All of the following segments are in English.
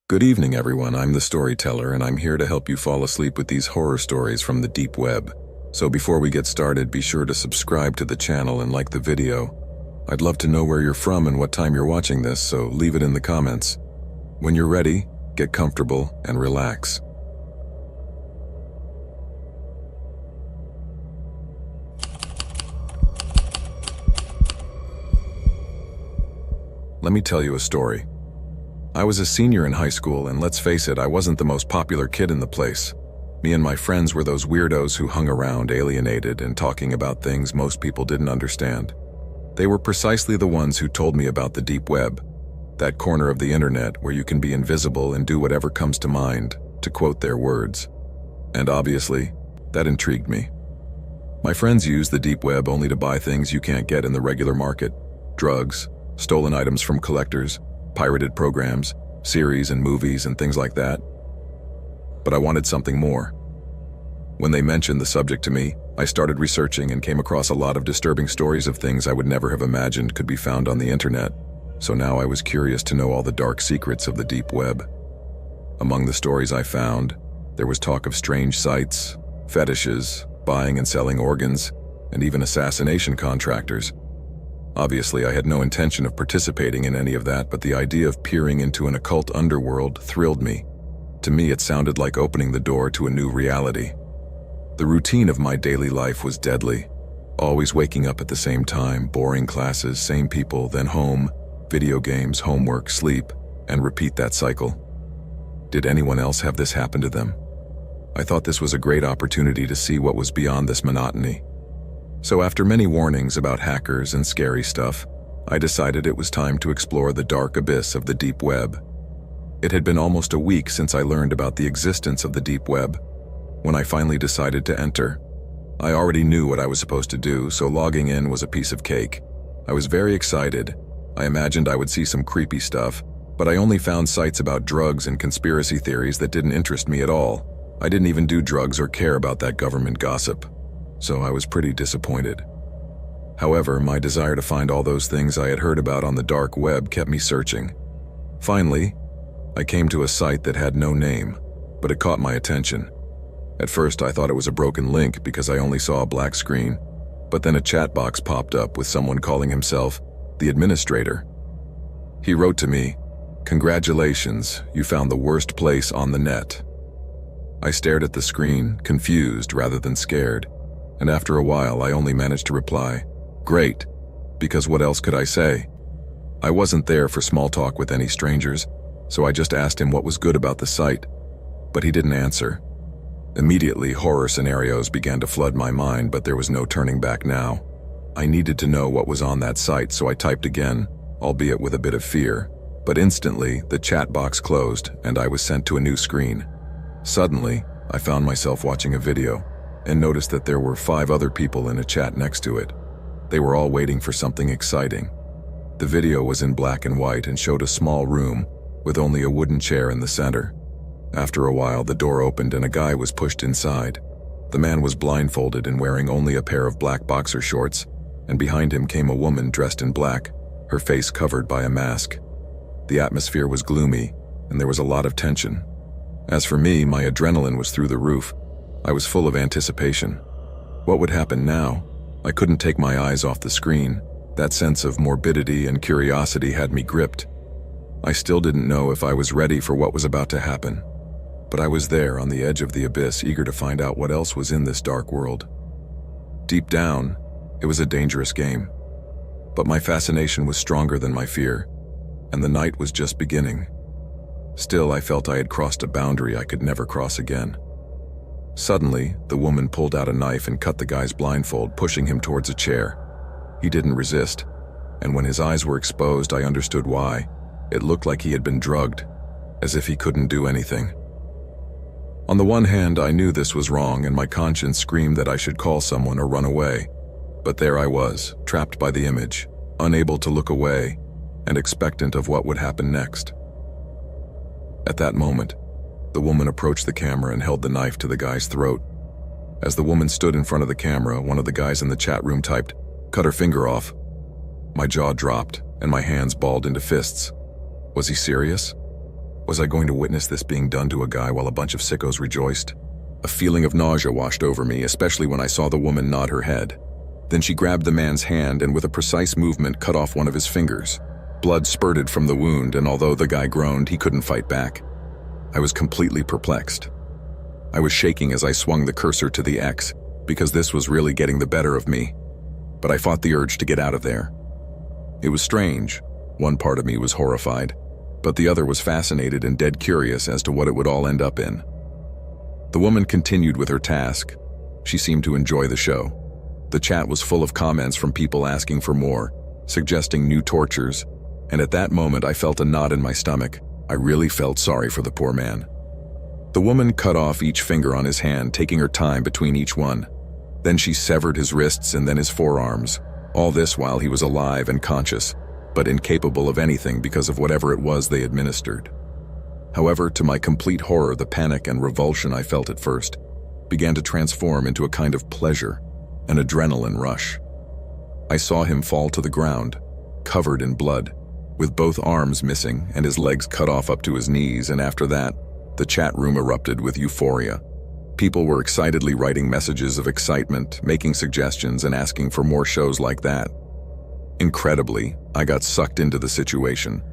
Good evening, everyone. I'm the storyteller, and I'm here to help you fall asleep with these horror stories from the deep web. So before we get started, be sure to subscribe to the channel and like the video. I'd love to know where you're from and what time you're watching this, so leave it in the comments. When you're ready, get comfortable and relax. Let me tell you a story. I was a senior in high school, and let's face it, I wasn't the most popular kid in the place. Me and my friends were those weirdos who hung around, alienated and talking about things most people didn't understand. They were precisely the ones who told me about the deep web, that corner of the internet where you can be invisible and do whatever comes to mind, to quote their words. And obviously, that intrigued me. My friends use the deep web only to buy things you can't get in the regular market: drugs, stolen items from collectors, pirated programs, series and movies and things like that. But I wanted something more. When they mentioned the subject to me, I started researching and came across a lot of disturbing stories of things I would never have imagined could be found on the internet. So now I was curious to know all the dark secrets of the deep web. Among the stories I found, there was talk of strange sites, fetishes, buying and selling organs, and even assassination contractors. Obviously, I had no intention of participating in any of that, but the idea of peering into an occult underworld thrilled me. To me, it sounded like opening the door to a new reality. The routine of my daily life was deadly. Always waking up at the same time, boring classes, same people, then home, video games, homework, sleep, and repeat that cycle. Did anyone else have this happen to them? I thought this was a great opportunity to see what was beyond this monotony. So after many warnings about hackers and scary stuff, I decided it was time to explore the dark abyss of the deep web. It had been almost a week since I learned about the existence of the deep web. When I finally decided to enter, I already knew what I was supposed to do, so logging in was a piece of cake. I was very excited. I imagined I would see some creepy stuff, but I only found sites about drugs and conspiracy theories that didn't interest me at all. I didn't even do drugs or care about that government gossip. So I was pretty disappointed. However, my desire to find all those things I had heard about on the dark web kept me searching. Finally, I came to a site that had no name, but it caught my attention. At first, I thought it was a broken link because I only saw a black screen, but then a chat box popped up with someone calling himself the administrator. He wrote to me, "Congratulations, you found the worst place on the net." I stared at the screen, confused rather than scared. And after a while, I only managed to reply, "Great," because what else could I say? I wasn't there for small talk with any strangers, so I just asked him what was good about the site, but he didn't answer. Immediately, horror scenarios began to flood my mind, but there was no turning back now. I needed to know what was on that site, so I typed again, albeit with a bit of fear, but instantly, the chat box closed and I was sent to a new screen. Suddenly, I found myself watching a video and noticed that there were 5 other people in a chat next to it. They were all waiting for something exciting. The video was in black and white and showed a small room with only a wooden chair in the center. After a while, the door opened and a guy was pushed inside. The man was blindfolded and wearing only a pair of black boxer shorts, and behind him came a woman dressed in black, her face covered by a mask. The atmosphere was gloomy, and there was a lot of tension. As for me, my adrenaline was through the roof. I was full of anticipation. What would happen now? I couldn't take my eyes off the screen. That sense of morbidity and curiosity had me gripped. I still didn't know if I was ready for what was about to happen. But I was there on the edge of the abyss, eager to find out what else was in this dark world. Deep down, it was a dangerous game. But my fascination was stronger than my fear, and the night was just beginning. Still, I felt I had crossed a boundary I could never cross again. Suddenly, the woman pulled out a knife and cut the guy's blindfold, pushing him towards a chair. He didn't resist, and when his eyes were exposed, I understood why. It looked like he had been drugged, as if he couldn't do anything. On the one hand, I knew this was wrong, and my conscience screamed that I should call someone or run away. But there I was, trapped by the image, unable to look away, and expectant of what would happen next. At that moment, the woman approached the camera and held the knife to the guy's throat. As the woman stood in front of the camera, one of the guys in the chat room typed, "Cut her finger off." My jaw dropped, and my hands balled into fists. Was he serious? Was I going to witness this being done to a guy while a bunch of sickos rejoiced? A feeling of nausea washed over me, especially when I saw the woman nod her head. Then she grabbed the man's hand and with a precise movement cut off one of his fingers. Blood spurted from the wound, and although the guy groaned, he couldn't fight back. I was completely perplexed. I was shaking as I swung the cursor to the X, because this was really getting the better of me. But I fought the urge to get out of there. It was strange. One part of me was horrified, but the other was fascinated and dead curious as to what it would all end up in. The woman continued with her task. She seemed to enjoy the show. The chat was full of comments from people asking for more, suggesting new tortures, and at that moment I felt a knot in my stomach. I really felt sorry for the poor man. The woman cut off each finger on his hand, taking her time between each one. Then she severed his wrists and then his forearms, all this while he was alive and conscious, but incapable of anything because of whatever it was they administered. However, to my complete horror, the panic and revulsion I felt at first began to transform into a kind of pleasure, an adrenaline rush. I saw him fall to the ground, covered in blood, with both arms missing and his legs cut off up to his knees, and after that, the chat room erupted with euphoria. People were excitedly writing messages of excitement, making suggestions, and asking for more shows like that. Incredibly, I got sucked into the situation.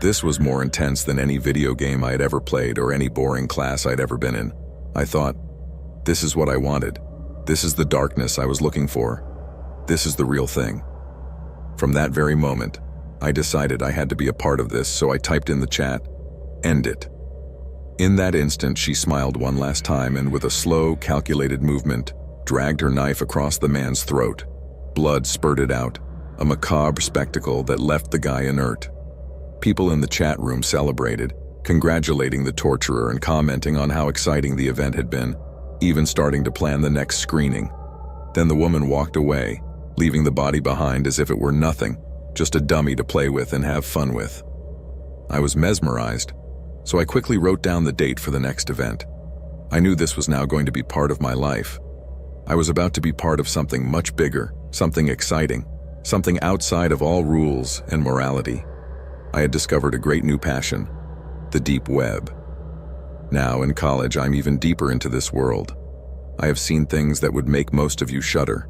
This was more intense than any video game I had ever played or any boring class I'd ever been in. I thought, this is what I wanted. This is the darkness I was looking for. This is the real thing. From that very moment, I decided I had to be a part of this, so I typed in the chat, "End it." In that instant, she smiled one last time and with a slow, calculated movement, dragged her knife across the man's throat. Blood spurted out, a macabre spectacle that left the guy inert. People in the chat room celebrated, congratulating the torturer and commenting on how exciting the event had been, even starting to plan the next screening. Then the woman walked away, leaving the body behind as if it were nothing, just a dummy to play with and have fun with. I was mesmerized, so I quickly wrote down the date for the next event. I knew this was now going to be part of my life. I was about to be part of something much bigger, something exciting, something outside of all rules and morality. I had discovered a great new passion, the deep web. Now in college, I'm even deeper into this world. I have seen things that would make most of you shudder.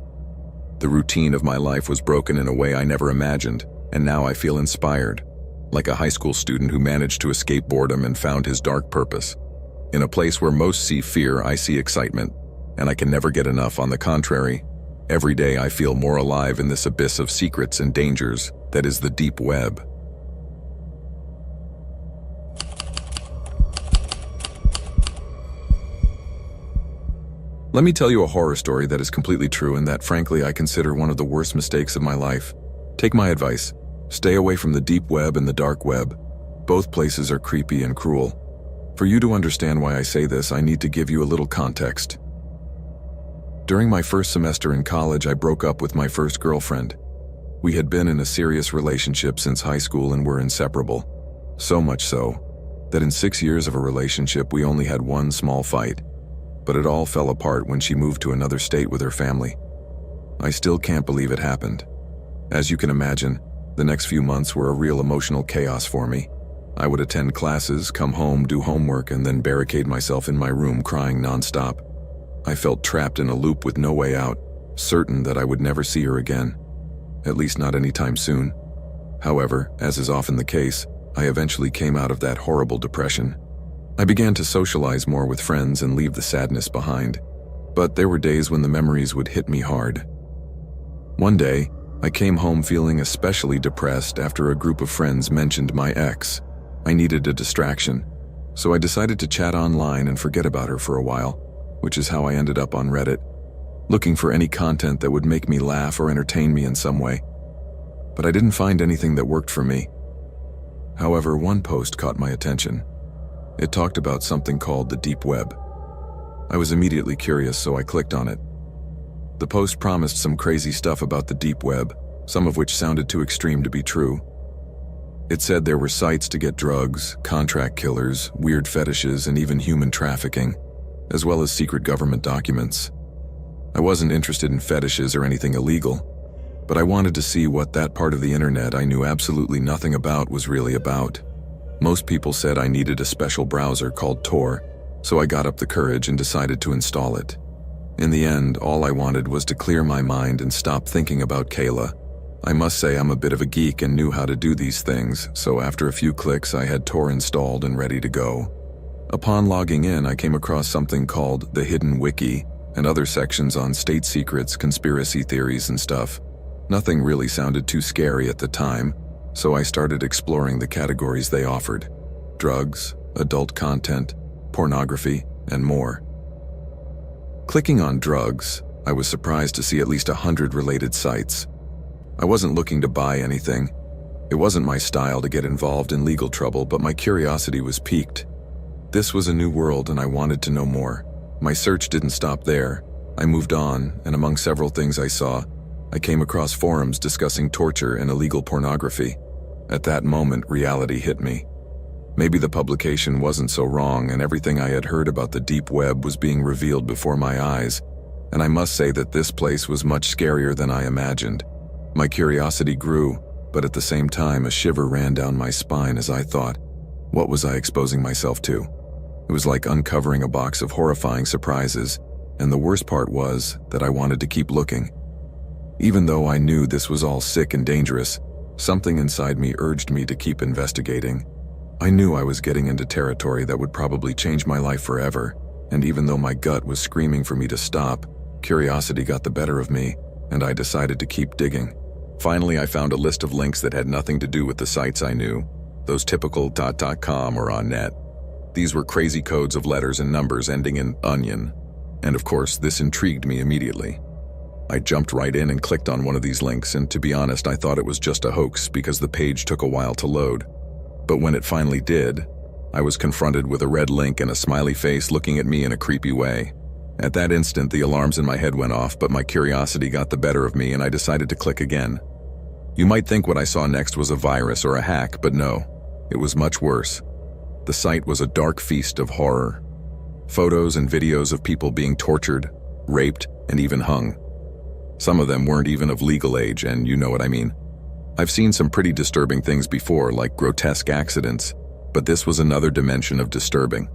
The routine of my life was broken in a way I never imagined, and now I feel inspired, like a high school student who managed to escape boredom and found his dark purpose. In a place where most see fear, I see excitement, and I can never get enough. On the contrary, every day I feel more alive in this abyss of secrets and dangers that is the deep web. Let me tell you a horror story that is completely true and that, frankly, I consider one of the worst mistakes of my life. Take my advice. Stay away from the deep web and the dark web. Both places are creepy and cruel. For you to understand why I say this, I need to give you a little context. During my first semester in college, I broke up with my first girlfriend. We had been in a serious relationship since high school and were inseparable. So much so that in 6 years of a relationship, we only had one small fight. But it all fell apart when she moved to another state with her family. I still can't believe it happened. As you can imagine, the next few months were a real emotional chaos for me. I would attend classes, come home, do homework, and then barricade myself in my room crying nonstop. I felt trapped in a loop with no way out, certain that I would never see her again, at least not anytime soon. However, as is often the case, I eventually came out of that horrible depression. I began to socialize more with friends and leave the sadness behind, but there were days when the memories would hit me hard. One day, I came home feeling especially depressed after a group of friends mentioned my ex. I needed a distraction, so I decided to chat online and forget about her for a while, which is how I ended up on Reddit, looking for any content that would make me laugh or entertain me in some way. But I didn't find anything that worked for me. However, one post caught my attention. It talked about something called the deep web. I was immediately curious, so I clicked on it. The post promised some crazy stuff about the deep web, some of which sounded too extreme to be true. It said there were sites to get drugs, contract killers, weird fetishes, and even human trafficking, as well as secret government documents. I wasn't interested in fetishes or anything illegal, but I wanted to see what that part of the internet I knew absolutely nothing about was really about. Most people said I needed a special browser called Tor, so I got up the courage and decided to install it. In the end, all I wanted was to clear my mind and stop thinking about Kayla. I must say I'm a bit of a geek and knew how to do these things, so after a few clicks I had Tor installed and ready to go. Upon logging in, I came across something called the Hidden Wiki and other sections on state secrets, conspiracy theories and stuff. Nothing really sounded too scary at the time, so I started exploring the categories they offered: drugs, adult content, pornography, and more. Clicking on drugs, I was surprised to see at least 100 related sites. I wasn't looking to buy anything. It wasn't my style to get involved in legal trouble, but my curiosity was piqued. This was a new world and I wanted to know more. My search didn't stop there. I moved on, and among several things I saw, I came across forums discussing torture and illegal pornography. At that moment, reality hit me. Maybe the publication wasn't so wrong, and everything I had heard about the deep web was being revealed before my eyes, and I must say that this place was much scarier than I imagined. My curiosity grew, but at the same time a shiver ran down my spine as I thought, what was I exposing myself to? It was like uncovering a box of horrifying surprises, and the worst part was that I wanted to keep looking. Even though I knew this was all sick and dangerous, something inside me urged me to keep investigating. I knew I was getting into territory that would probably change my life forever, and even though my gut was screaming for me to stop, curiosity got the better of me, and I decided to keep digging. Finally, I found a list of links that had nothing to do with the sites I knew, those typical .com or on net. These were crazy codes of letters and numbers ending in onion, and of course, this intrigued me immediately. I jumped right in and clicked on one of these links, and to be honest, I thought it was just a hoax because the page took a while to load. But when it finally did, I was confronted with a red link and a smiley face looking at me in a creepy way. At that instant, the alarms in my head went off, but my curiosity got the better of me and I decided to click again. You might think what I saw next was a virus or a hack, but no, it was much worse. The site was a dark feast of horror. Photos and videos of people being tortured, raped, and even hung. Some of them weren't even of legal age, and you know what I mean. I've seen some pretty disturbing things before, like grotesque accidents, but this was another dimension of disturbing.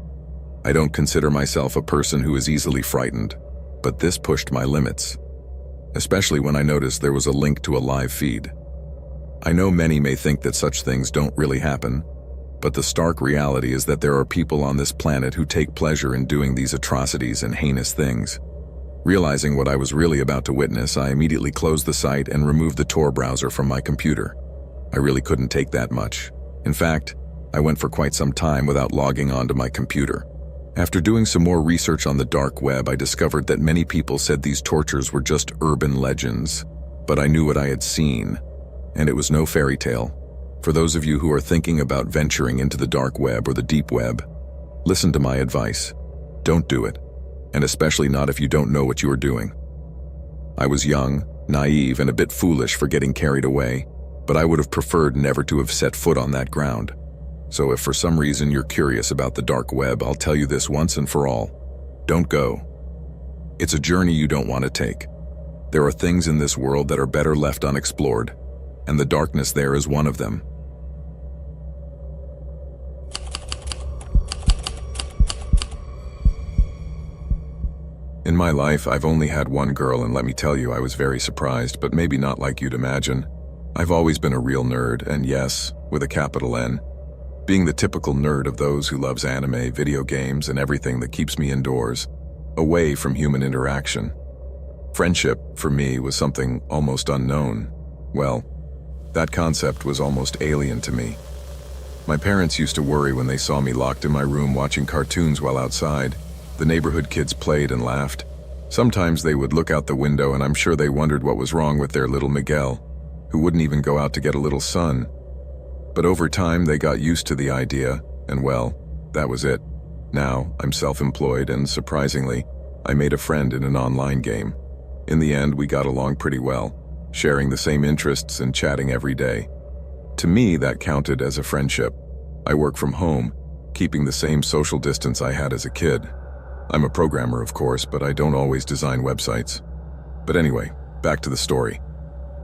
I don't consider myself a person who is easily frightened, but this pushed my limits, especially when I noticed there was a link to a live feed. I know many may think that such things don't really happen, but the stark reality is that there are people on this planet who take pleasure in doing these atrocities and heinous things. Realizing what I was really about to witness, I immediately closed the site and removed the Tor browser from my computer. I really couldn't take that much. In fact, I went for quite some time without logging onto my computer. After doing some more research on the dark web, I discovered that many people said these tortures were just urban legends. But I knew what I had seen, and it was no fairy tale. For those of you who are thinking about venturing into the dark web or the deep web, listen to my advice. Don't do it. And especially not if you don't know what you are doing. I was young, naive, and a bit foolish for getting carried away, but I would have preferred never to have set foot on that ground. So if for some reason you're curious about the dark web, I'll tell you this once and for all. Don't go. It's a journey you don't want to take. There are things in this world that are better left unexplored, and the darkness there is one of them. In my life, I've only had one girl, and let me tell you, I was very surprised, but maybe not like you'd imagine. I've always been a real nerd, and yes, with a capital N. Being the typical nerd of those who loves anime, video games, and everything that keeps me indoors, away from human interaction. Friendship, for me, was something almost unknown. Well, that concept was almost alien to me. My parents used to worry when they saw me locked in my room watching cartoons while outside. The neighborhood kids played and laughed. Sometimes they would look out the window and I'm sure they wondered what was wrong with their little Miguel, who wouldn't even go out to get a little sun. But over time they got used to the idea, and well, that was it. Now, I'm self-employed and surprisingly, I made a friend in an online game. In the end, we got along pretty well, sharing the same interests and chatting every day. To me, that counted as a friendship. I work from home, keeping the same social distance I had as a kid. I'm a programmer, of course, but I don't always design websites. But anyway, back to the story.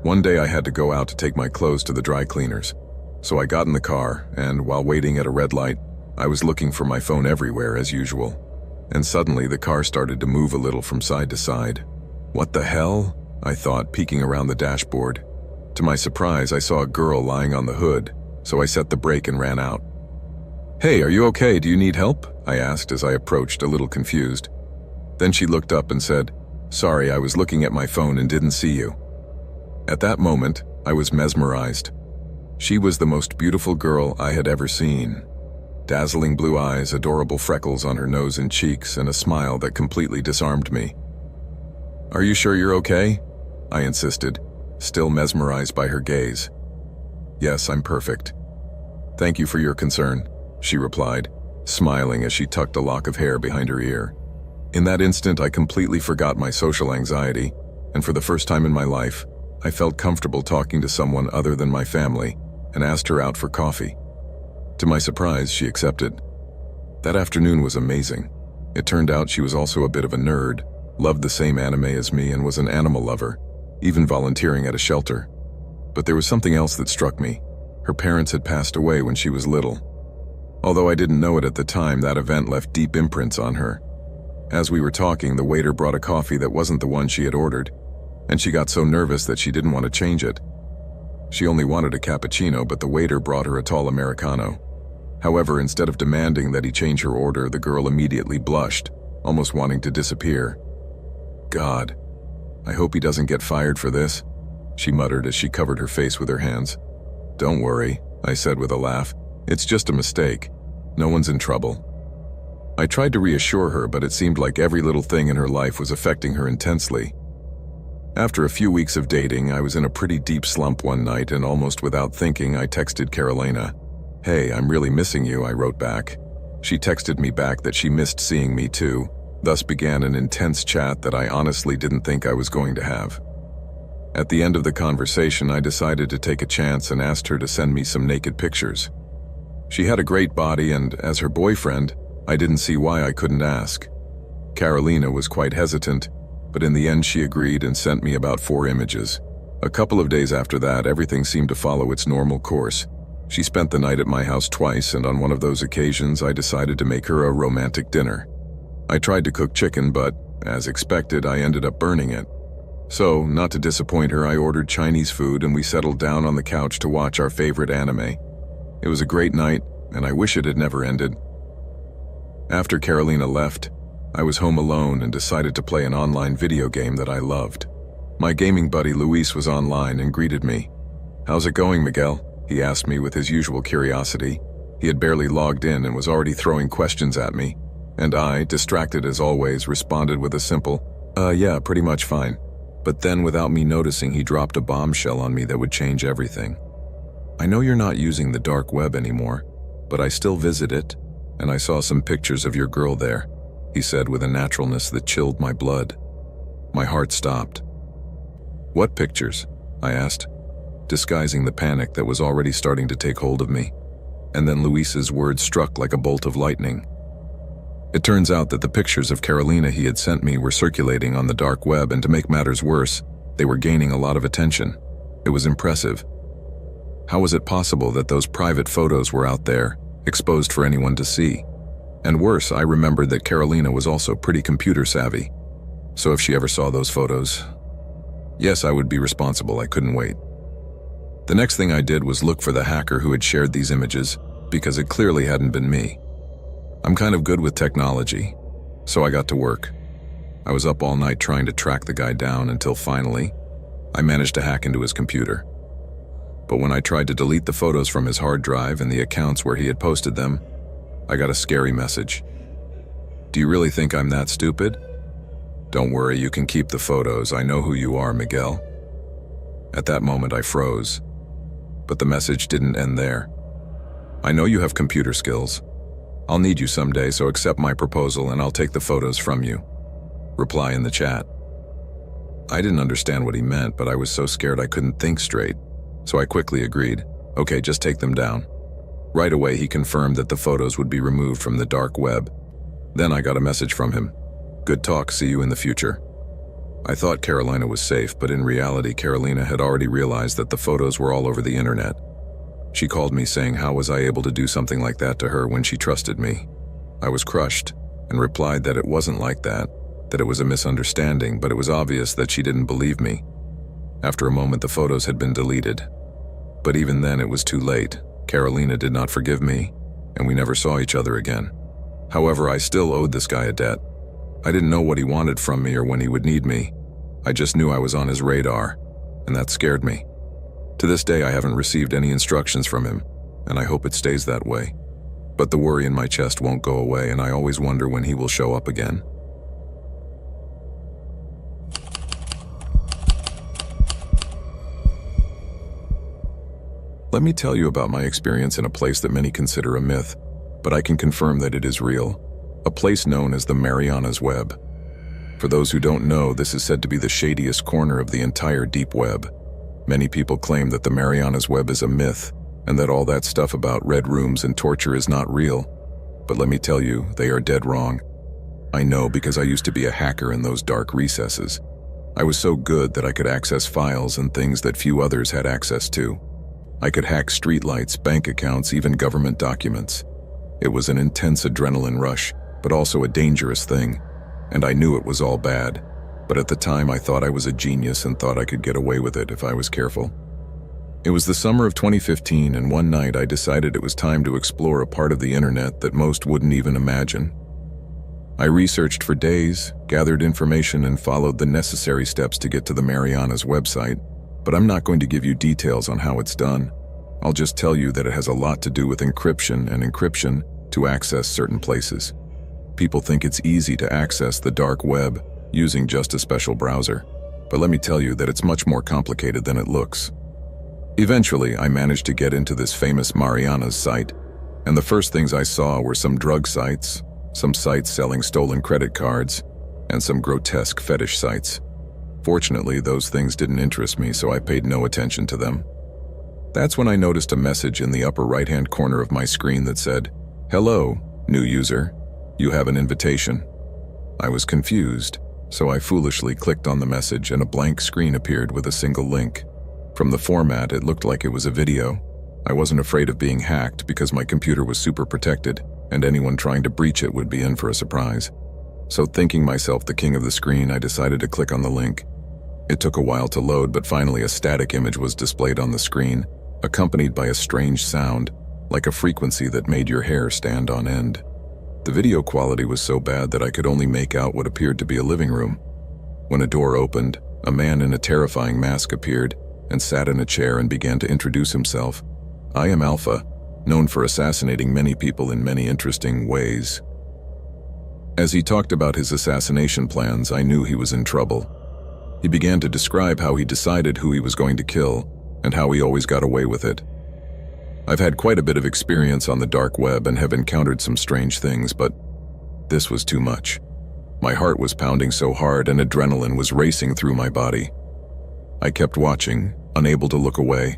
One day I had to go out to take my clothes to the dry cleaners. So I got in the car, and while waiting at a red light, I was looking for my phone everywhere as usual. And suddenly the car started to move a little from side to side. What the hell? I thought, peeking around the dashboard. To my surprise, I saw a girl lying on the hood, so I set the brake and ran out. "Hey, are you okay? Do you need help?" I asked as I approached, a little confused. Then she looked up and said, "Sorry, I was looking at my phone and didn't see you." At that moment, I was mesmerized. She was the most beautiful girl I had ever seen. Dazzling blue eyes, adorable freckles on her nose and cheeks, and a smile that completely disarmed me. "Are you sure you're okay?" I insisted, still mesmerized by her gaze. "Yes, I'm perfect. Thank you for your concern," she replied, smiling as she tucked a lock of hair behind her ear. In that instant, I completely forgot my social anxiety, and for the first time in my life, I felt comfortable talking to someone other than my family and asked her out for coffee. To my surprise, she accepted. That afternoon was amazing. It turned out she was also a bit of a nerd, loved the same anime as me, and was an animal lover, even volunteering at a shelter. But there was something else that struck me. Her parents had passed away when she was little. Although I didn't know it at the time, that event left deep imprints on her. As we were talking, the waiter brought a coffee that wasn't the one she had ordered, and she got so nervous that she didn't want to change it. She only wanted a cappuccino, but the waiter brought her a tall Americano. However, instead of demanding that he change her order, the girl immediately blushed, almost wanting to disappear. "God, I hope he doesn't get fired for this," she muttered as she covered her face with her hands. "Don't worry," I said with a laugh. "It's just a mistake. No one's in trouble." I tried to reassure her, but it seemed like every little thing in her life was affecting her intensely. After a few weeks of dating, I was in a pretty deep slump one night, and almost without thinking, I texted Carolina. "Hey, I'm really missing you," I wrote back. She texted me back that she missed seeing me too. Thus began an intense chat that I honestly didn't think I was going to have. At the end of the conversation, I decided to take a chance and asked her to send me some naked pictures. She had a great body, and as her boyfriend, I didn't see why I couldn't ask. Carolina was quite hesitant, but in the end she agreed and sent me about 4 images. A couple of days after that, everything seemed to follow its normal course. She spent the night at my house twice, and on one of those occasions I decided to make her a romantic dinner. I tried to cook chicken, but, as expected, I ended up burning it. So, not to disappoint her, I ordered Chinese food and we settled down on the couch to watch our favorite anime. It was a great night, and I wish it had never ended. After Carolina left, I was home alone and decided to play an online video game that I loved. My gaming buddy Luis was online and greeted me. "How's it going, Miguel?" he asked me with his usual curiosity. He had barely logged in and was already throwing questions at me, and I, distracted as always, responded with a simple, yeah, pretty much fine." But then, without me noticing, he dropped a bombshell on me that would change everything. "I know you're not using the dark web anymore, but I still visit it, and I saw some pictures of your girl there," he said with a naturalness that chilled my blood. My heart stopped. "What pictures?" I asked, disguising the panic that was already starting to take hold of me. And then Luis's words struck like a bolt of lightning. It turns out that the pictures of Carolina he had sent me were circulating on the dark web, and to make matters worse, they were gaining a lot of attention. It was impressive. How was it possible that those private photos were out there, exposed for anyone to see? And worse, I remembered that Carolina was also pretty computer savvy. So if she ever saw those photos, yes, I would be responsible. I couldn't wait. The next thing I did was look for the hacker who had shared these images, because it clearly hadn't been me. I'm kind of good with technology, so I got to work. I was up all night trying to track the guy down until finally, I managed to hack into his computer. But when I tried to delete the photos from his hard drive and the accounts where he had posted them, I got a scary message. "Do you really think I'm that stupid? Don't worry, you can keep the photos. I know who you are, Miguel." At that moment I froze. But the message didn't end there. "I know you have computer skills. I'll need you someday, so accept my proposal and I'll take the photos from you. Reply in the chat." I didn't understand what he meant, but I was so scared I couldn't think straight. So I quickly agreed. "Okay, just take them down." Right away he confirmed that the photos would be removed from the dark web. Then I got a message from him. "Good talk, see you in the future." I thought Carolina was safe, but in reality Carolina had already realized that the photos were all over the internet. She called me saying how was I able to do something like that to her when she trusted me. I was crushed and replied that it wasn't like that it was a misunderstanding, but it was obvious that she didn't believe me. After a moment, the photos had been deleted. But even then, it was too late. Carolina did not forgive me, and we never saw each other again. However, I still owed this guy a debt. I didn't know what he wanted from me or when he would need me. I just knew I was on his radar, and that scared me. To this day, I haven't received any instructions from him, and I hope it stays that way. But the worry in my chest won't go away, and I always wonder when he will show up again. Let me tell you about my experience in a place that many consider a myth, but I can confirm that it is real. A place known as the Marianas Web. For those who don't know, this is said to be the shadiest corner of the entire deep web. Many people claim that the Marianas Web is a myth, and that all that stuff about red rooms and torture is not real. But let me tell you, they are dead wrong. I know because I used to be a hacker in those dark recesses. I was so good that I could access files and things that few others had access to. I could hack streetlights, bank accounts, even government documents. It was an intense adrenaline rush, but also a dangerous thing, and I knew it was all bad. But at the time, I thought I was a genius and thought I could get away with it if I was careful. It was the summer of 2015, and one night I decided it was time to explore a part of the internet that most wouldn't even imagine. I researched for days, gathered information, and followed the necessary steps to get to the Marianas website, but I'm not going to give you details on how it's done. I'll just tell you that it has a lot to do with encryption and encryption to access certain places. People think it's easy to access the dark web using just a special browser, but let me tell you that it's much more complicated than it looks. Eventually, I managed to get into this famous Marianas site, and the first things I saw were some drug sites, some sites selling stolen credit cards, and some grotesque fetish sites. Fortunately, those things didn't interest me, so I paid no attention to them. That's when I noticed a message in the upper right-hand corner of my screen that said, "Hello, new user. You have an invitation." I was confused, so I foolishly clicked on the message and a blank screen appeared with a single link. From the format, it looked like it was a video. I wasn't afraid of being hacked because my computer was super protected, and anyone trying to breach it would be in for a surprise. So thinking myself the king of the screen, I decided to click on the link. It took a while to load, but finally a static image was displayed on the screen, accompanied by a strange sound, like a frequency that made your hair stand on end. The video quality was so bad that I could only make out what appeared to be a living room. When a door opened, a man in a terrifying mask appeared and sat in a chair and began to introduce himself. "I am Alpha, known for assassinating many people in many interesting ways." As he talked about his assassination plans, I knew he was in trouble. He began to describe how he decided who he was going to kill and how he always got away with it. I've had quite a bit of experience on the dark web and have encountered some strange things, but this was too much. My heart was pounding so hard and adrenaline was racing through my body. I kept watching, unable to look away,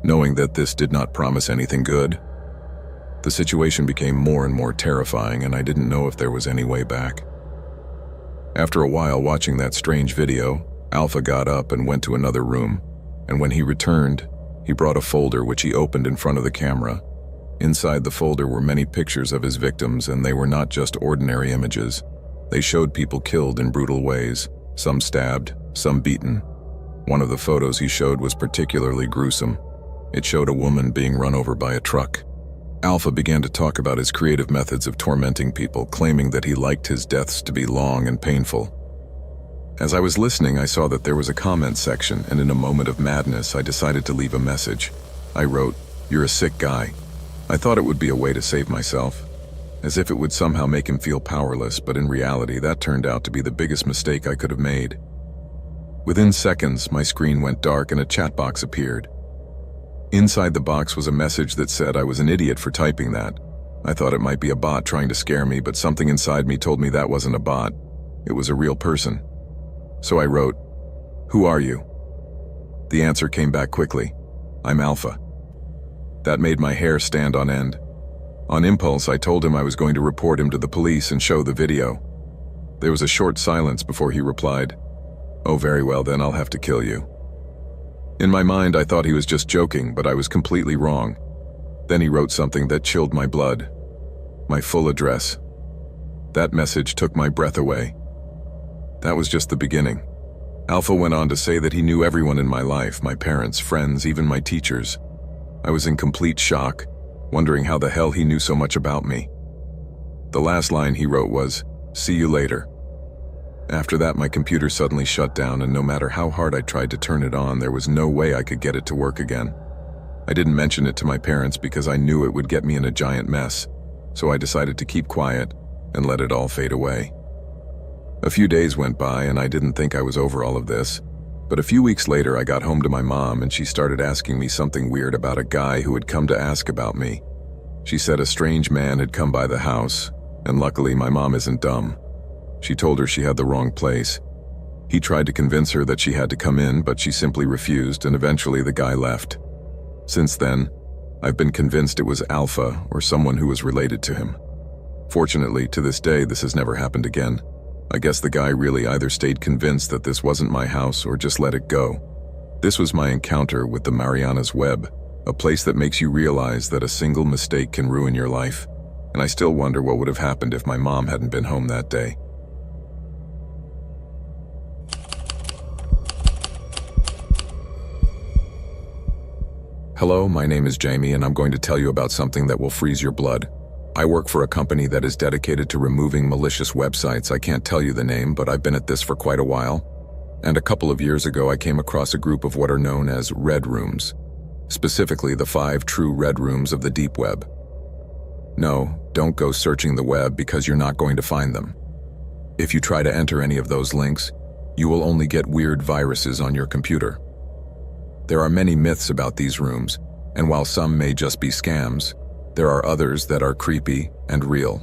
knowing that this did not promise anything good. The situation became more and more terrifying, and I didn't know if there was any way back. After a while watching that strange video, Alpha got up and went to another room, and when he returned, he brought a folder which he opened in front of the camera. Inside the folder were many pictures of his victims, and they were not just ordinary images. They showed people killed in brutal ways, some stabbed, some beaten. One of the photos he showed was particularly gruesome. It showed a woman being run over by a truck. Alpha began to talk about his creative methods of tormenting people, claiming that he liked his deaths to be long and painful. As I was listening, I saw that there was a comment section, and in a moment of madness, I decided to leave a message. I wrote, "You're a sick guy." I thought it would be a way to save myself, as if it would somehow make him feel powerless, but in reality, that turned out to be the biggest mistake I could have made. Within seconds, my screen went dark and a chat box appeared. Inside the box was a message that said I was an idiot for typing that. I thought it might be a bot trying to scare me, but something inside me told me that wasn't a bot. It was a real person. So I wrote, "Who are you?" The answer came back quickly, "I'm Alpha." That made my hair stand on end. On impulse, I told him I was going to report him to the police and show the video. There was a short silence before he replied, "Oh, very well then, I'll have to kill you." In my mind, I thought he was just joking, but I was completely wrong. Then he wrote something that chilled my blood. My full address. That message took my breath away. That was just the beginning. Alpha went on to say that he knew everyone in my life, my parents, friends, even my teachers. I was in complete shock, wondering how the hell he knew so much about me. The last line he wrote was, "See you later." After that, my computer suddenly shut down, and no matter how hard I tried to turn it on, there was no way I could get it to work again. I didn't mention it to my parents because I knew it would get me in a giant mess, so I decided to keep quiet and let it all fade away. A few days went by and I didn't think I was over all of this, but a few weeks later I got home to my mom and she started asking me something weird about a guy who had come to ask about me. She said a strange man had come by the house, and luckily my mom isn't dumb. She told her she had the wrong place. He tried to convince her that she had to come in, but she simply refused, and eventually the guy left. Since then, I've been convinced it was Alpha or someone who was related to him. Fortunately, to this day, this has never happened again. I guess the guy really either stayed convinced that this wasn't my house or just let it go. This was my encounter with the Mariana's Web, a place that makes you realize that a single mistake can ruin your life, and I still wonder what would have happened if my mom hadn't been home that day. Hello, my name is Jamie, and I'm going to tell you about something that will freeze your blood. I work for a company that is dedicated to removing malicious websites. I can't tell you the name, but I've been at this for quite a while. And a couple of years ago, I came across a group of what are known as red rooms. Specifically, the 5 true red rooms of the deep web. No, don't go searching the web because you're not going to find them. If you try to enter any of those links, you will only get weird viruses on your computer. There are many myths about these rooms, and while some may just be scams, there are others that are creepy and real.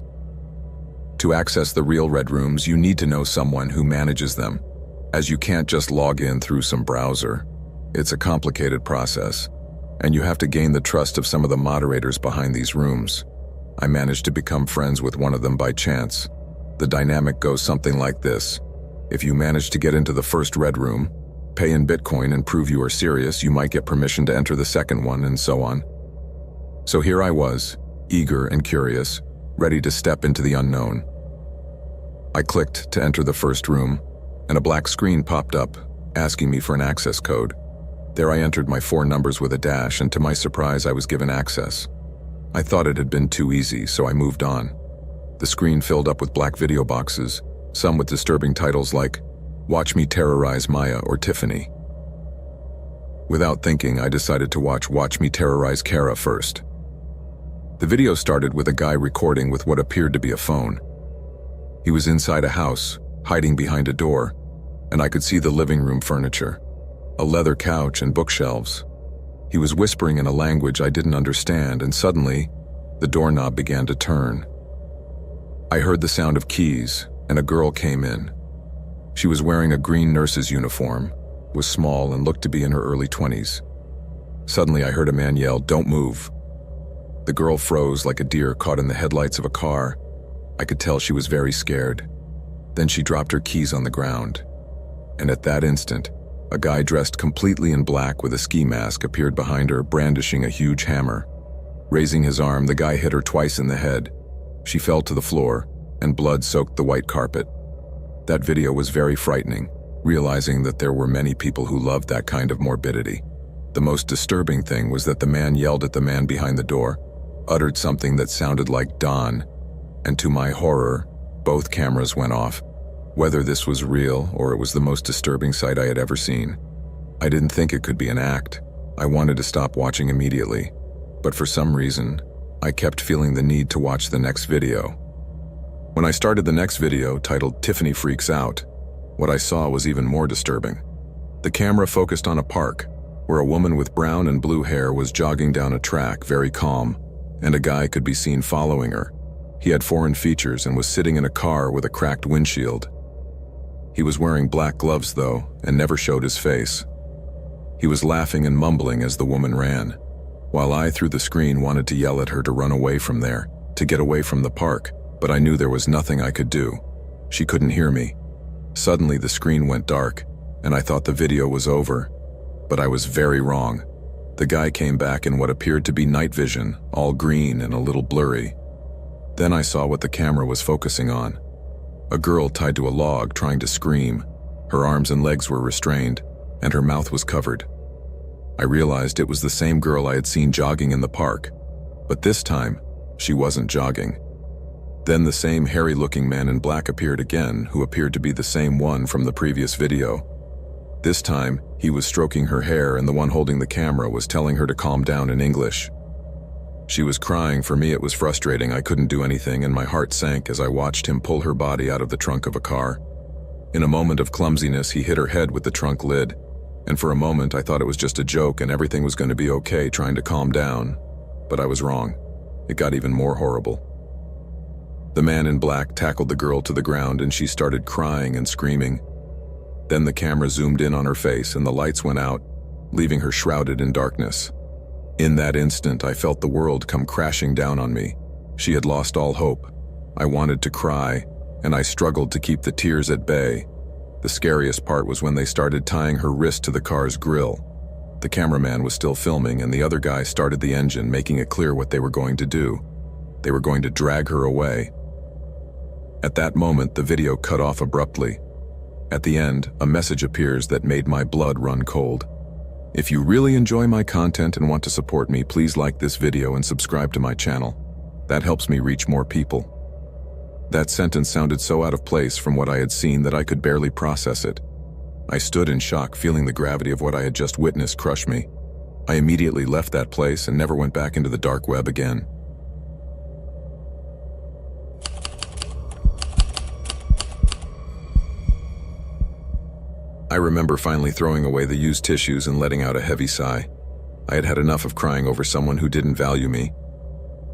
To access the real red rooms, you need to know someone who manages them, as you can't just log in through some browser. It's a complicated process, and you have to gain the trust of some of the moderators behind these rooms. I managed to become friends with one of them by chance. The dynamic goes something like this. If you manage to get into the first red room, pay in Bitcoin and prove you are serious, you might get permission to enter the second one, and so on. So here I was, eager and curious, ready to step into the unknown. I clicked to enter the first room, and a black screen popped up, asking me for an access code. There I entered my 4 numbers with a dash, and to my surprise I was given access. I thought it had been too easy, so I moved on. The screen filled up with black video boxes, some with disturbing titles like, "Watch Me Terrorize Maya" or Tiffany. Without thinking, I decided to watch Me Terrorize Kara first. The video started with a guy recording with what appeared to be a phone. He was inside a house, hiding behind a door, and I could see the living room furniture, a leather couch and bookshelves. He was whispering in a language I didn't understand, and suddenly, the doorknob began to turn. I heard the sound of keys, and a girl came in. She was wearing a green nurse's uniform, was small and looked to be in her early 20s. Suddenly I heard a man yell, "Don't move." The girl froze like a deer caught in the headlights of a car. I could tell she was very scared. Then she dropped her keys on the ground. And at that instant, a guy dressed completely in black with a ski mask appeared behind her, brandishing a huge hammer. Raising his arm, the guy hit her twice in the head. She fell to the floor, and blood soaked the white carpet. That video was very frightening, realizing that there were many people who loved that kind of morbidity. The most disturbing thing was that the man yelled at the man behind the door, uttered something that sounded like "Don," and to my horror, both cameras went off. Whether this was real or it was the most disturbing sight I had ever seen, I didn't think it could be an act. I wanted to stop watching immediately, but for some reason, I kept feeling the need to watch the next video. When I started the next video, titled "Tiffany Freaks Out," what I saw was even more disturbing. The camera focused on a park, where a woman with brown and blue hair was jogging down a track, very calm, and a guy could be seen following her. He had foreign features and was sitting in a car with a cracked windshield. He was wearing black gloves, though, and never showed his face. He was laughing and mumbling as the woman ran, while I, through the screen, wanted to yell at her to run away from there, to get away from the park, but I knew there was nothing I could do. She couldn't hear me. Suddenly the screen went dark, and I thought the video was over. But I was very wrong. The guy came back in what appeared to be night vision, all green and a little blurry. Then I saw what the camera was focusing on. A girl tied to a log trying to scream. Her arms and legs were restrained, and her mouth was covered. I realized it was the same girl I had seen jogging in the park, but this time, she wasn't jogging. Then the same hairy-looking man in black appeared again, who appeared to be the same one from the previous video. This time, he was stroking her hair, and the one holding the camera was telling her to calm down in English. She was crying. For me, it was frustrating. I couldn't do anything, and my heart sank as I watched him pull her body out of the trunk of a car. In a moment of clumsiness, he hit her head with the trunk lid, and for a moment I thought it was just a joke and everything was going to be okay, trying to calm down. But I was wrong. It got even more horrible. The man in black tackled the girl to the ground, and she started crying and screaming. Then the camera zoomed in on her face and the lights went out, leaving her shrouded in darkness. In that instant, I felt the world come crashing down on me. She had lost all hope. I wanted to cry, and I struggled to keep the tears at bay. The scariest part was when they started tying her wrist to the car's grill. The cameraman was still filming, and the other guy started the engine, making it clear what they were going to do. They were going to drag her away. At that moment, the video cut off abruptly. At the end, a message appears that made my blood run cold. If you really enjoy my content and want to support me, please like this video and subscribe to my channel. That helps me reach more people. That sentence sounded so out of place from what I had seen that I could barely process it. I stood in shock, feeling the gravity of what I had just witnessed crush me. I immediately left that place and never went back into the dark web again. I remember finally throwing away the used tissues and letting out a heavy sigh. I had had enough of crying over someone who didn't value me.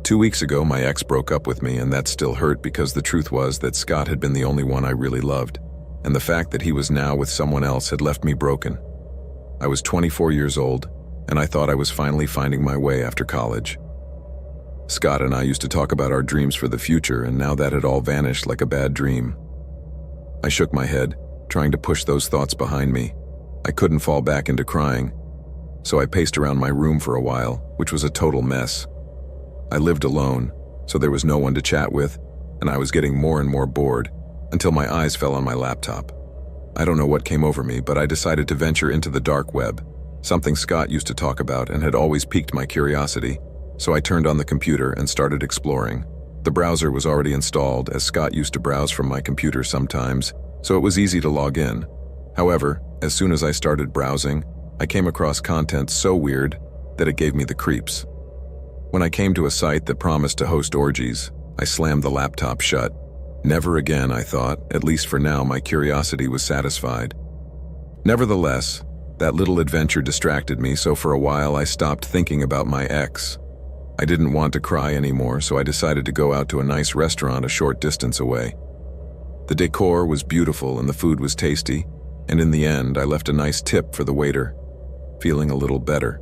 2 weeks ago, my ex broke up with me, and that still hurt because the truth was that Scott had been the only one I really loved, and the fact that he was now with someone else had left me broken. I was 24 years old, and I thought I was finally finding my way after college. Scott and I used to talk about our dreams for the future, and now that had all vanished like a bad dream. I shook my head, trying to push those thoughts behind me. I couldn't fall back into crying, so I paced around my room for a while, which was a total mess. I lived alone, so there was no one to chat with, and I was getting more and more bored, until my eyes fell on my laptop. I don't know what came over me, but I decided to venture into the dark web, something Scott used to talk about and had always piqued my curiosity, so I turned on the computer and started exploring. The browser was already installed, as Scott used to browse from my computer sometimes, so it was easy to log in. However, as soon as I started browsing, I came across content so weird that it gave me the creeps. When I came to a site that promised to host orgies, I slammed the laptop shut. Never again, I thought. At least for now, my curiosity was satisfied. Nevertheless, that little adventure distracted me, so for a while I stopped thinking about my ex. I didn't want to cry anymore, so I decided to go out to a nice restaurant a short distance away. The decor was beautiful and the food was tasty, and in the end, I left a nice tip for the waiter, feeling a little better.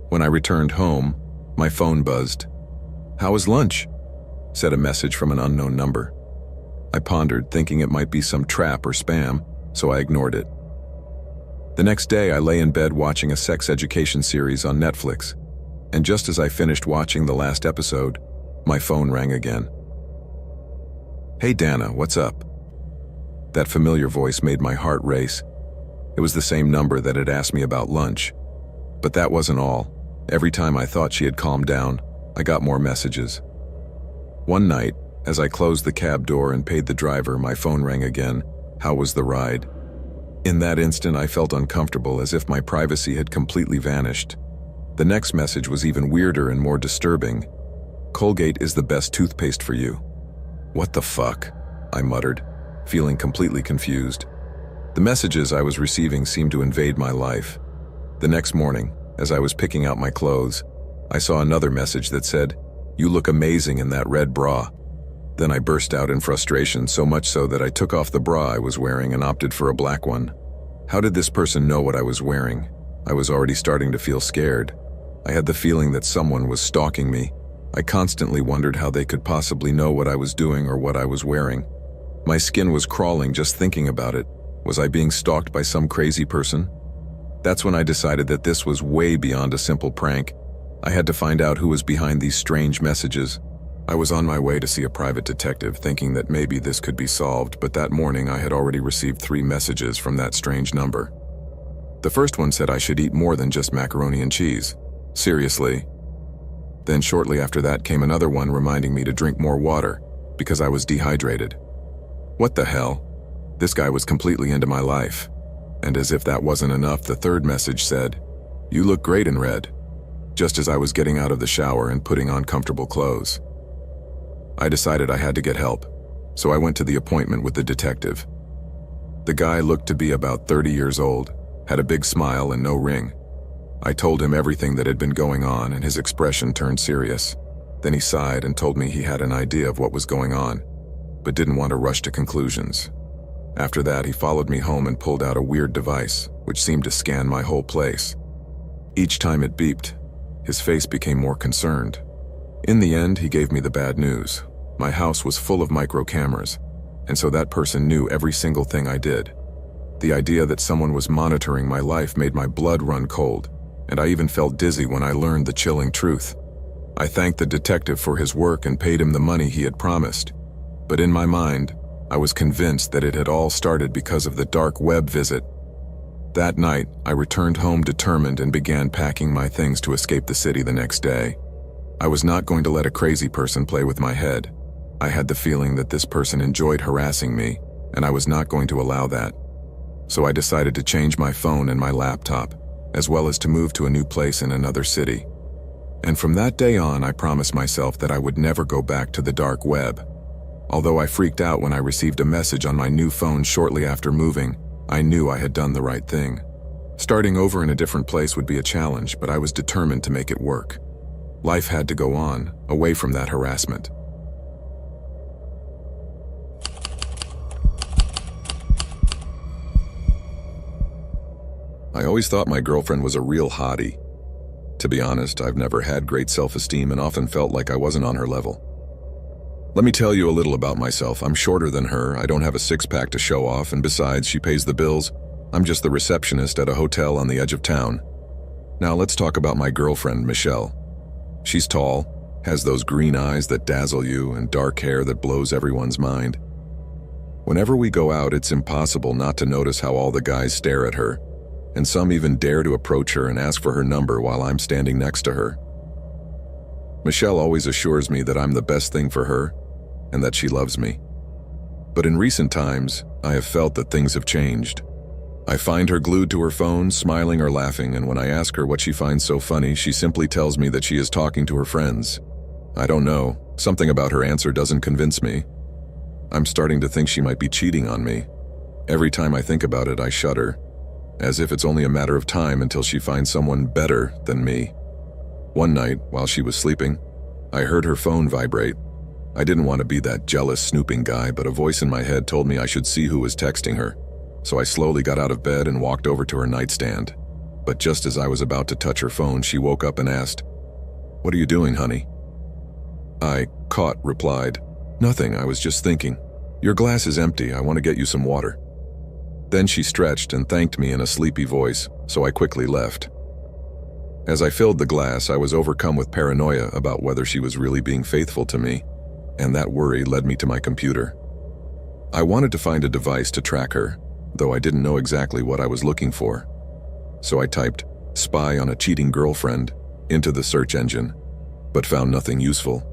When I returned home, my phone buzzed. "How was lunch?" said a message from an unknown number. I pondered, thinking it might be some trap or spam, so I ignored it. The next day, I lay in bed watching a sex education series on Netflix, and just as I finished watching the last episode, my phone rang again. "Hey Dana, what's up?" That familiar voice made my heart race. It was the same number that had asked me about lunch. But that wasn't all. Every time I thought she had calmed down, I got more messages. One night, as I closed the cab door and paid the driver, my phone rang again. How was the ride? In that instant, I felt uncomfortable, as if my privacy had completely vanished. The next message was even weirder and more disturbing. "Colgate is the best toothpaste for you." "What the fuck?" I muttered, feeling completely confused. The messages I was receiving seemed to invade my life. The next morning, as I was picking out my clothes, I saw another message that said, "You look amazing in that red bra." Then I burst out in frustration, so much so that I took off the bra I was wearing and opted for a black one. How did this person know what I was wearing? I was already starting to feel scared. I had the feeling that someone was stalking me. I constantly wondered how they could possibly know what I was doing or what I was wearing. My skin was crawling just thinking about it. Was I being stalked by some crazy person? That's when I decided that this was way beyond a simple prank. I had to find out who was behind these strange messages. I was on my way to see a private detective, thinking that maybe this could be solved, but that morning I had already received 3 messages from that strange number. The first one said I should eat more than just macaroni and cheese. Seriously. Then shortly after that came another one reminding me to drink more water, because I was dehydrated. What the hell? This guy was completely into my life. And as if that wasn't enough, the third message said, "You look great in red," just as I was getting out of the shower and putting on comfortable clothes. I decided I had to get help, so I went to the appointment with the detective. The guy looked to be about 30 years old, had a big smile and no ring. I told him everything that had been going on, and his expression turned serious. Then he sighed and told me he had an idea of what was going on, but didn't want to rush to conclusions. After that, he followed me home and pulled out a weird device, which seemed to scan my whole place. Each time it beeped, his face became more concerned. In the end, he gave me the bad news. My house was full of micro cameras, and so that person knew every single thing I did. The idea that someone was monitoring my life made my blood run cold, and I even felt dizzy when I learned the chilling truth. I thanked the detective for his work and paid him the money he had promised. But in my mind, I was convinced that it had all started because of the dark web visit. That night, I returned home determined and began packing my things to escape the city the next day. I was not going to let a crazy person play with my head. I had the feeling that this person enjoyed harassing me, and I was not going to allow that. So I decided to change my phone and my laptop, as well as to move to a new place in another city. And from that day on, I promised myself that I would never go back to the dark web. Although I freaked out when I received a message on my new phone shortly after moving, I knew I had done the right thing. Starting over in a different place would be a challenge, but I was determined to make it work. Life had to go on, away from that harassment. I always thought my girlfriend was a real hottie. To be honest, I've never had great self-esteem and often felt like I wasn't on her level. Let me tell you a little about myself. I'm shorter than her, I don't have a six-pack to show off, and besides, she pays the bills. I'm just the receptionist at a hotel on the edge of town. Now let's talk about my girlfriend, Michelle. She's tall, has those green eyes that dazzle you, and dark hair that blows everyone's mind. Whenever we go out, it's impossible not to notice how all the guys stare at her, and some even dare to approach her and ask for her number while I'm standing next to her. Michelle always assures me that I'm the best thing for her, and that she loves me. But in recent times, I have felt that things have changed. I find her glued to her phone, smiling or laughing, and when I ask her what she finds so funny, she simply tells me that she is talking to her friends. I don't know, something about her answer doesn't convince me. I'm starting to think she might be cheating on me. Every time I think about it, I shudder, as if it's only a matter of time until she finds someone better than me. One night, while she was sleeping, I heard her phone vibrate. I didn't want to be that jealous, snooping guy, but a voice in my head told me I should see who was texting her. So I slowly got out of bed and walked over to her nightstand. But just as I was about to touch her phone, she woke up and asked, "What are you doing, honey?" I, caught, replied, "Nothing, I was just thinking. Your glass is empty, I want to get you some water." Then she stretched and thanked me in a sleepy voice, so I quickly left. As I filled the glass, I was overcome with paranoia about whether she was really being faithful to me, and that worry led me to my computer. I wanted to find a device to track her, though I didn't know exactly what I was looking for. So I typed "spy on a cheating girlfriend" into the search engine, but found nothing useful.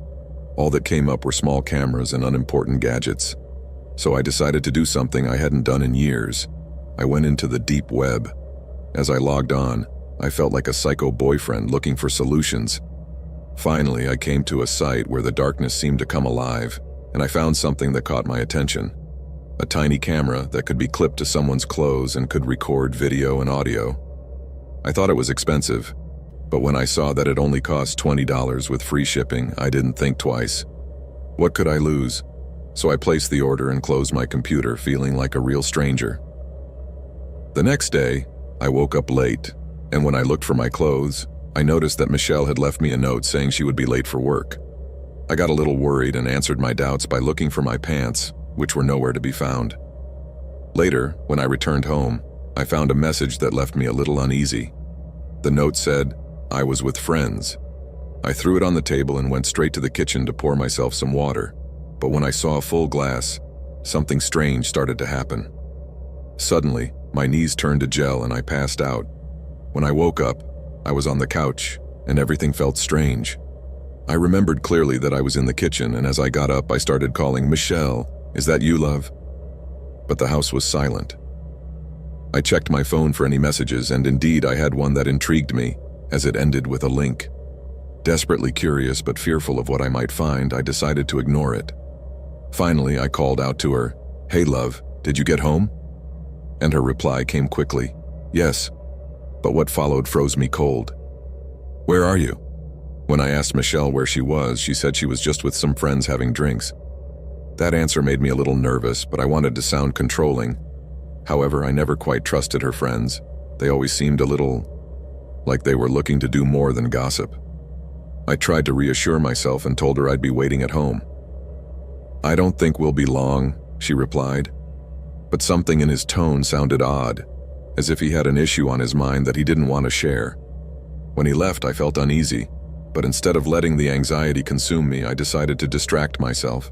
All that came up were small cameras and unimportant gadgets. So I decided to do something I hadn't done in years. I went into the deep web. As I logged on, I felt like a psycho boyfriend looking for solutions. Finally, I came to a site where the darkness seemed to come alive, and I found something that caught my attention. A tiny camera that could be clipped to someone's clothes and could record video and audio. I thought it was expensive, but when I saw that it only cost $20 with free shipping, I didn't think twice. What could I lose? So I placed the order and closed my computer, feeling like a real stranger. The next day, I woke up late, and when I looked for my clothes, I noticed that Michelle had left me a note saying she would be late for work. I got a little worried and answered my doubts by looking for my pants, which were nowhere to be found. Later, when I returned home, I found a message that left me a little uneasy. The note said, "I was with friends." I threw it on the table and went straight to the kitchen to pour myself some water. But when I saw a full glass, something strange started to happen. Suddenly, my knees turned to gel and I passed out. When I woke up, I was on the couch, and everything felt strange. I remembered clearly that I was in the kitchen, and as I got up, I started calling, "Michelle, is that you, love?" But the house was silent. I checked my phone for any messages, and indeed I had one that intrigued me, as it ended with a link. Desperately curious but fearful of what I might find, I decided to ignore it. Finally, I called out to her, "Hey love, did you get home?" And her reply came quickly, "Yes." But what followed froze me cold. "Where are you?" When I asked Michelle where she was, she said she was just with some friends having drinks. That answer made me a little nervous, but I wanted to sound controlling. However, I never quite trusted her friends. They always seemed a little like they were looking to do more than gossip. I tried to reassure myself and told her I'd be waiting at home. "I don't think we'll be long," she replied. But something in his tone sounded odd, as if he had an issue on his mind that he didn't want to share. When he left, I felt uneasy, but instead of letting the anxiety consume me, I decided to distract myself.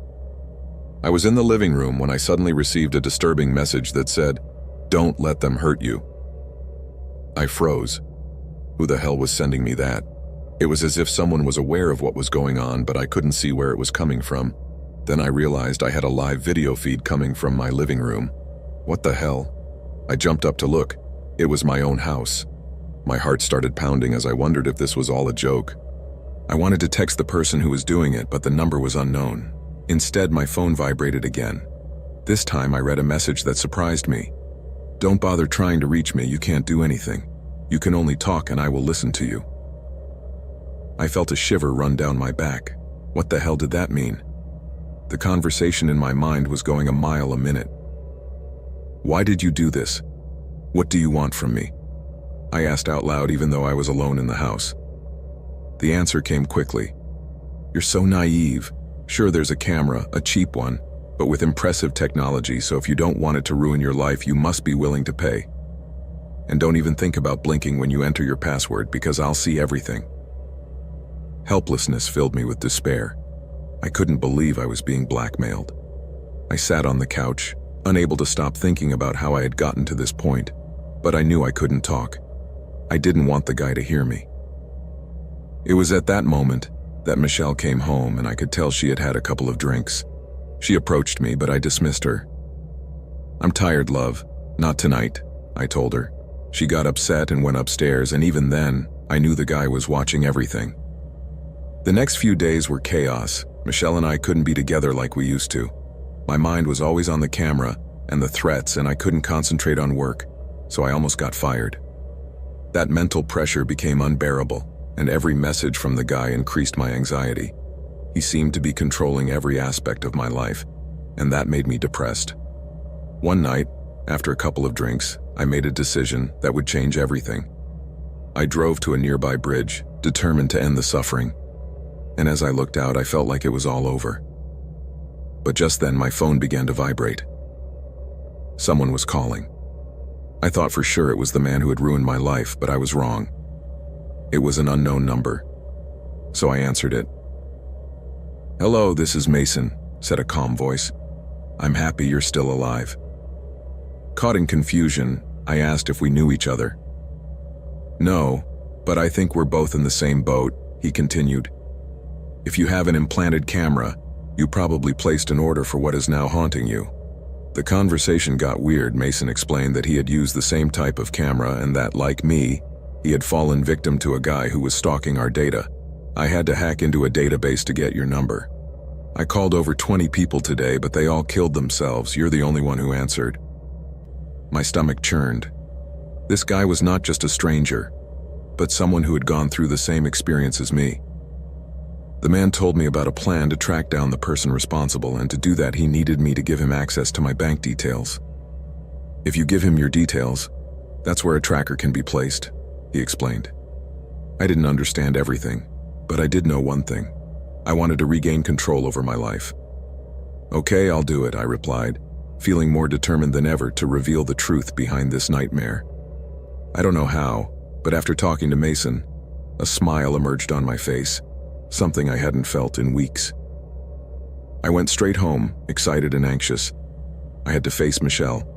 I was in the living room when I suddenly received a disturbing message that said, "Don't let them hurt you." I froze. Who the hell was sending me that? It was as if someone was aware of what was going on, but I couldn't see where it was coming from. Then I realized I had a live video feed coming from my living room. What the hell? I jumped up to look. It was my own house. My heart started pounding as I wondered if this was all a joke. I wanted to text the person who was doing it, but the number was unknown. Instead, my phone vibrated again. This time I read a message that surprised me. "Don't bother trying to reach me, you can't do anything. You can only talk and I will listen to you." I felt a shiver run down my back. What the hell did that mean? The conversation in my mind was going a mile a minute. "Why did you do this? What do you want from me?" I asked out loud even though I was alone in the house. The answer came quickly. "You're so naive. Sure, there's a camera, a cheap one, but with impressive technology, so if you don't want it to ruin your life, you must be willing to pay. And don't even think about blinking when you enter your password, because I'll see everything." Helplessness filled me with despair. I couldn't believe I was being blackmailed. I sat on the couch, unable to stop thinking about how I had gotten to this point, but I knew I couldn't talk. I didn't want the guy to hear me. It was at that moment that Michelle came home, and I could tell she had had a couple of drinks. She approached me, but I dismissed her. "I'm tired, love. Not tonight," I told her. She got upset and went upstairs, and even then, I knew the guy was watching everything. The next few days were chaos. Michelle and I couldn't be together like we used to. My mind was always on the camera and the threats, and I couldn't concentrate on work, so I almost got fired. That mental pressure became unbearable, and every message from the guy increased my anxiety. He seemed to be controlling every aspect of my life, and that made me depressed. One night, after a couple of drinks, I made a decision that would change everything. I drove to a nearby bridge, determined to end the suffering. And as I looked out, I felt like it was all over. But just then, my phone began to vibrate. Someone was calling. I thought for sure it was the man who had ruined my life, but I was wrong. It was an unknown number, so I answered it. "Hello, this is Mason," said a calm voice. "I'm happy you're still alive." Caught in confusion, I asked if we knew each other. "No, but I think we're both in the same boat," he continued. "If you have an implanted camera, you probably placed an order for what is now haunting you." The conversation got weird. Mason explained that he had used the same type of camera and that, like me, he had fallen victim to a guy who was stalking our data. "I had to hack into a database to get your number. I called over 20 people today, but they all killed themselves. You're the only one who answered." My stomach churned. This guy was not just a stranger, but someone who had gone through the same experience as me. The man told me about a plan to track down the person responsible, and to do that he needed me to give him access to my bank details. "If you give him your details, that's where a tracker can be placed," he explained. I didn't understand everything, but I did know one thing. I wanted to regain control over my life. "Okay, I'll do it," I replied. feeling more determined than ever to reveal the truth behind this nightmare. I don't know how, but after talking to Mason, a smile emerged on my face, something I hadn't felt in weeks. I went straight home, excited and anxious. I had to face Michelle.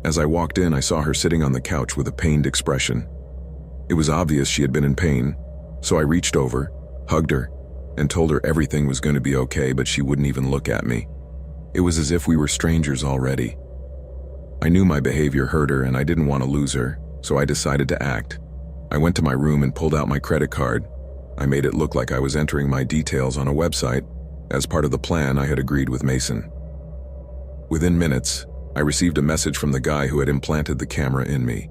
As I walked in, I saw her sitting on the couch with a pained expression. It was obvious she had been in pain, so I reached over, hugged her, and told her everything was going to be okay, but she wouldn't even look at me. It was as if we were strangers already. I knew my behavior hurt her and I didn't want to lose her, so I decided to act. I went to my room and pulled out my credit card. I made it look like I was entering my details on a website, as part of the plan I had agreed with Mason. Within minutes, I received a message from the guy who had implanted the camera in me.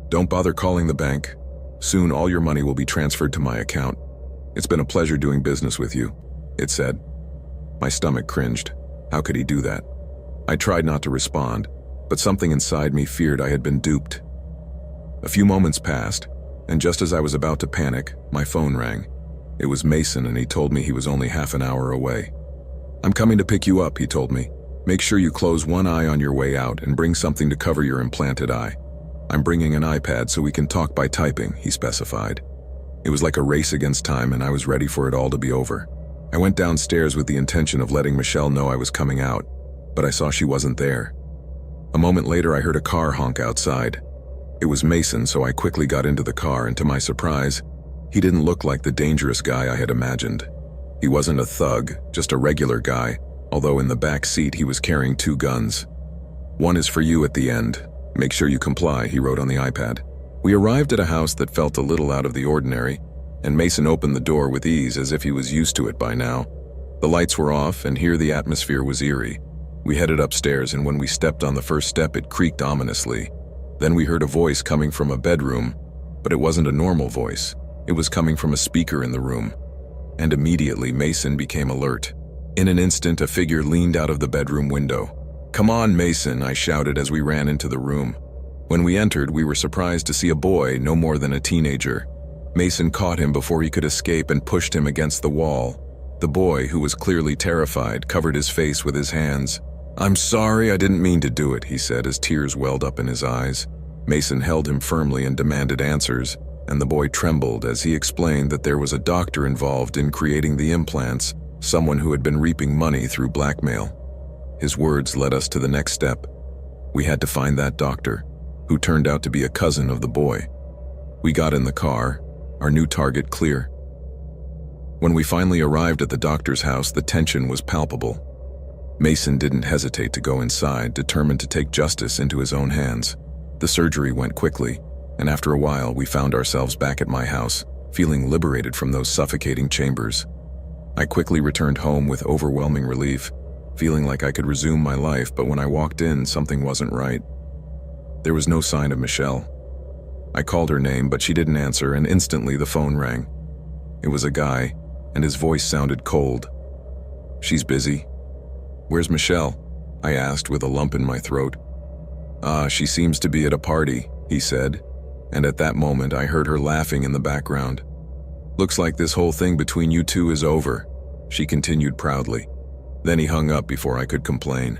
"Don't bother calling the bank. Soon all your money will be transferred to my account. It's been a pleasure doing business with you," it said. My stomach cringed. How could he do that? I tried not to respond, but something inside me feared I had been duped. A few moments passed, and just as I was about to panic, my phone rang. It was Mason, and he told me he was only half an hour away. "I'm coming to pick you up," he told me. "Make sure you close one eye on your way out and bring something to cover your implanted eye. I'm bringing an iPad so we can talk by typing," he specified. It was like a race against time, and I was ready for it all to be over. I went downstairs with the intention of letting Michelle know I was coming out, but I saw she wasn't there. A moment later, I heard a car honk outside. It was Mason, so I quickly got into the car, and to my surprise, he didn't look like the dangerous guy I had imagined. He wasn't a thug, just a regular guy, although in the back seat he was carrying 2 guns. "One is for you at the end. Make sure you comply," he wrote on the iPad. We arrived at a house that felt a little out of the ordinary, and Mason opened the door with ease as if he was used to it by now. The lights were off, and here the atmosphere was eerie. We headed upstairs, and when we stepped on the first step, it creaked ominously. Then we heard a voice coming from a bedroom, but it wasn't a normal voice. It was coming from a speaker in the room. And immediately, Mason became alert. In an instant, a figure leaned out of the bedroom window. "Come on, Mason," I shouted as we ran into the room. When we entered, we were surprised to see a boy, no more than a teenager. Mason caught him before he could escape and pushed him against the wall. The boy, who was clearly terrified, covered his face with his hands. "I'm sorry, I didn't mean to do it," he said as tears welled up in his eyes. Mason held him firmly and demanded answers, and the boy trembled as he explained that there was a doctor involved in creating the implants, someone who had been reaping money through blackmail. His words led us to the next step. We had to find that doctor, who turned out to be a cousin of the boy. We got in the car, our new target clear. When we finally arrived at the doctor's house, the tension was palpable. Mason didn't hesitate to go inside, determined to take justice into his own hands. The surgery went quickly, and after a while we found ourselves back at my house, feeling liberated from those suffocating chambers. I quickly returned home with overwhelming relief, feeling like I could resume my life, but when I walked in, something wasn't right. There was no sign of Michelle. I called her name, but she didn't answer, and instantly the phone rang. It was a guy, and his voice sounded cold. "She's busy." "Where's Michelle?" I asked with a lump in my throat. She seems to be at a party," he said, and at that moment I heard her laughing in the background. "Looks like this whole thing between you two is over," she continued proudly. Then he hung up before I could complain.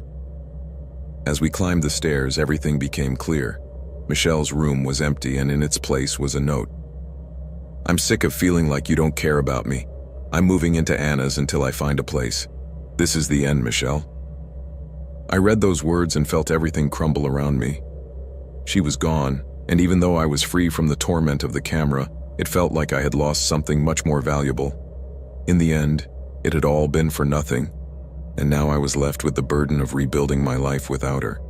As we climbed the stairs, everything became clear. Michelle's room was empty, and in its place was a note. "I'm sick of feeling like you don't care about me. I'm moving into Anna's until I find a place. This is the end, Michelle." I read those words and felt everything crumble around me. She was gone, and even though I was free from the torment of the camera, it felt like I had lost something much more valuable. In the end, it had all been for nothing, and now I was left with the burden of rebuilding my life without her.